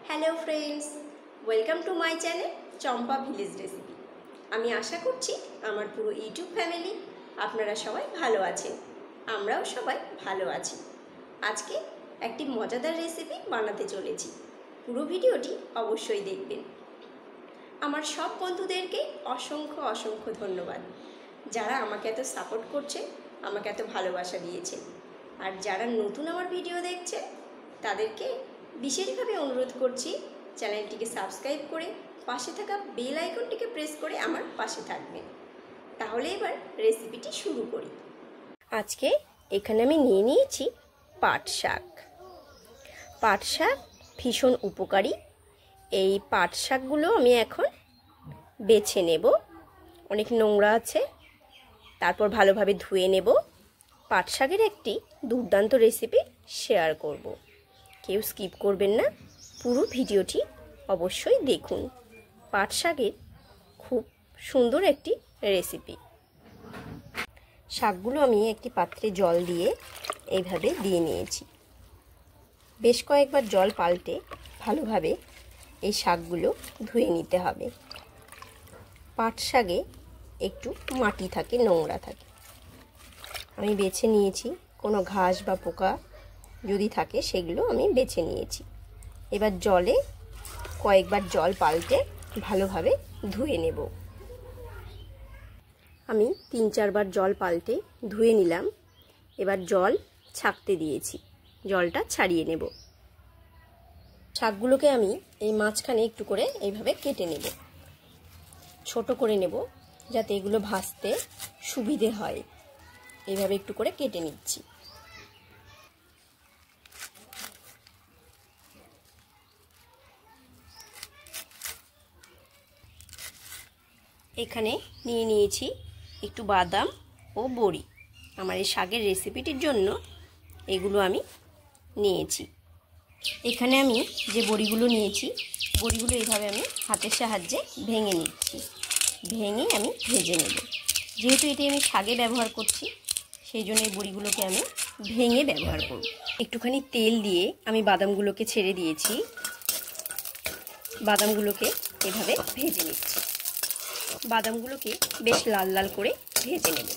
Hello friends, welcome to my channel Champa village recipe. আমি আশা করছি আমার পুরো ইউটিউব ফ্যামিলি আপনারা সবাই ভালো আছেন, আমরাও সবাই ভালো আছি। আজকে একটি মজাদার রেসিপি বানাতে চলেছি, পুরো ভিডিওটি অবশ্যই দেখবেন। আমার সব বন্ধুদেরকে অসংখ্য অসংখ্য ধন্যবাদ, যারা আমাকে এত সাপোর্ট করছে, আমাকে এত ভালোবাসা দিয়েছে। আর যারা নতুন আমার ভিডিও দেখছে তাদেরকে বিশেষভাবে অনুরোধ করছি চ্যানেলটিকে সাবস্ক্রাইব করে পাশে থাকা বেল আইকনটিকে প্রেস করে আমার পাশে থাকবেন। তাহলে এবার রেসিপিটি শুরু করি। আজকে এখানে আমি নিয়ে নিয়েছি পাট শাক। পাট শাক ভীষণ উপকারী। এই পাট শাকগুলো আমি এখন বেছে নেব, অনেক নোংরা আছে, তারপর ভালোভাবে ধুয়ে নেব। পাট শাকের একটি দুর্দান্ত রেসিপি শেয়ার করব, কেউ স্কিপ করবেন না, পুরো ভিডিওটি অবশ্যই দেখুন। পাট শাকের খুব সুন্দর একটি রেসিপি। শাকগুলো আমি একটি পাত্রে জল দিয়ে এইভাবে দিয়ে নিয়েছি। বেশ কয়েকবার জল পাল্টে ভালোভাবে এই শাকগুলো ধুয়ে নিতে হবে। পাট শাকে একটু মাটি থাকে, নোংরা থাকে। আমি বেছে নিয়েছি, কোনো ঘাস বা পোকা যদি থাকে সেগুলো আমি বেছে নিয়েছি। এবার জলে কয়েকবার জল পাল্টে ভালোভাবে ধুয়ে নেব। আমি 3-4 বার জল পাল্টে ধুয়ে নিলাম। এবার জল ছাকতে দিয়েছি, জলটা ছাড়িয়ে নেব। শাকগুলোকে আমি এই মাঝখানে একটু করে এইভাবে কেটে নেব, ছোট করে নেব যাতে এগুলো ভাজতে সুবিধে হয়। এইভাবে একটু করে কেটে নিচ্ছি। এখানে নিয়ে নিয়েছি একটু বাদাম ও বড়ি। আমার এই শাকের রেসিপিটির জন্য এগুলো আমি নিয়েছি। এখানে আমি যে বড়িগুলো নিয়েছি, বড়িগুলো এইভাবে আমি হাতের সাহায্যে ভেঙে নিচ্ছি, ভেঙে আমি ভেজে নেব। যেহেতু এটি আমি শাকে ব্যবহার করছি, সেই জন্য এই বড়িগুলোকে আমি ভেঙে ব্যবহার করব। একটুখানি তেল দিয়ে আমি বাদামগুলোকে ছেড়ে দিয়েছি, বাদামগুলোকে এভাবে ভেজে নিচ্ছি। বাদামগুলোকে বেশ লাল লাল করে ভেজে নেব।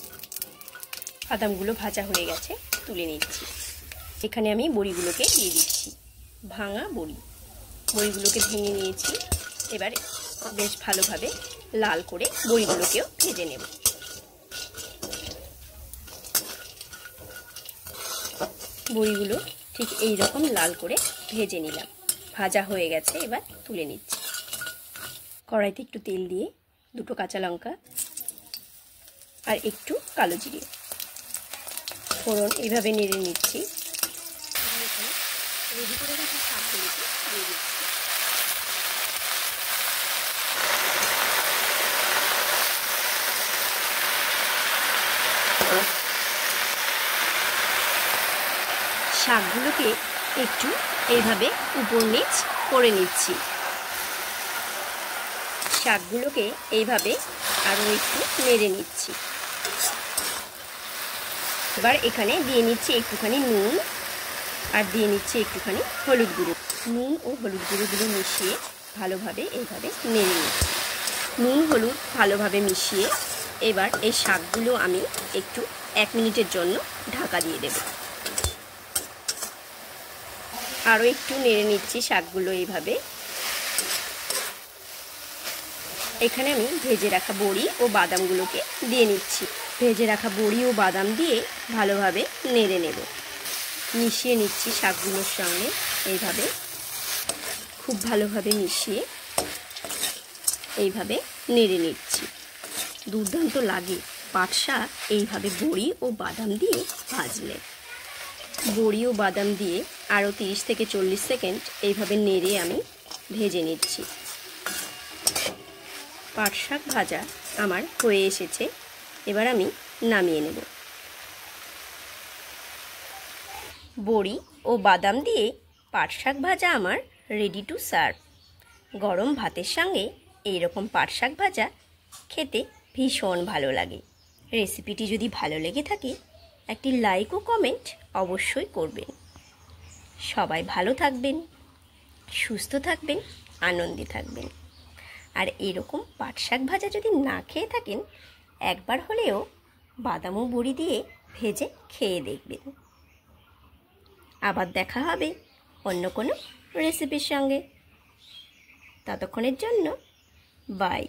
বাদামগুলো ভাজা হয়ে গেছে, তুলে নিচ্ছি। এখানে আমি বড়িগুলোকে দিয়ে দিচ্ছি, ভাঙা বড়ি। বড়িগুলোকে ভেঙে নিয়েছি। এবার বেশ ভালোভাবে লাল করে বড়িগুলোকেও ভেজে নেব। বড়িগুলো ঠিক এই রকম লাল করে ভেজে নিলাম, ভাজা হয়ে গেছে। এবার তুলে নিচ্ছি। কড়াইতে একটু তেল দিয়ে 2 কাঁচা লঙ্কা আর একটু কালো জিরে ফোড়ন এইভাবে নেড়ে নিচ্ছি। রেডি করে রাখা শাকগুলোকে দিয়ে দিচ্ছি। শাকগুলোকে একটু এইভাবে উপর নিচ করে নিচ্ছি। শাকগুলোকে এইভাবে আরও একটু নেড়ে নিচ্ছি। এবার এখানে দিয়ে নিচ্ছি একটুখানি নুন আর দিয়ে নিচ্ছি একটুখানি হলুদ গুঁড়ো। নুন ও হলুদ গুঁড়োগুলো মিশিয়ে ভালোভাবে এইভাবে নেড়ে নিচ্ছি। নুন হলুদ ভালোভাবে মিশিয়ে এবার এই শাকগুলো আমি একটু 1 মিনিটের জন্য ঢাকা দিয়ে দেব। আরও একটু নেড়ে নিচ্ছি শাকগুলো এইভাবে। এখানে আমি ভেজে রাখা বড়ি ও বাদামগুলোকে দিয়ে নিচ্ছি। ভেজে রাখা বড়ি ও বাদাম দিয়ে ভালোভাবে নেড়ে নেব। মিশিয়ে নিচ্ছি শাকগুলোর সঙ্গে এইভাবে, খুব ভালোভাবে মিশিয়ে এইভাবে নেড়ে নিচ্ছি। দুর্দান্ত লাগে পাট শাক এইভাবে বড়ি ও বাদাম দিয়ে ভাজলে। বড়ি ও বাদাম দিয়ে আরও 30 থেকে 40 সেকেন্ড এইভাবে নেড়ে আমি ভেজে নিচ্ছি। পাট শাক ভাজা আমার হয়ে এসেছে। এবার আমি নামিয়ে নেব। বড়ি ও বাদাম দিয়ে পাট শাক ভাজা আমার রেডি টু সার্ভ। গরম ভাতের সঙ্গে এইরকম পাট শাক ভাজা খেতে ভীষণ ভালো লাগে। রেসিপিটি যদি ভালো লেগে থাকে একটি লাইক ও কমেন্ট অবশ্যই করবেন। সবাই ভালো থাকবেন, সুস্থ থাকবেন, আনন্দে থাকবেন। আর এরকম পাট শাক ভাজা যদি না খেয়ে থাকেন, একবার হলেও বাদাম ও বড়ি দিয়ে ভেজে খেয়ে দেখবেন। আবার দেখা হবে অন্য কোনো রেসিপির সঙ্গে। ততক্ষণের জন্য বাই।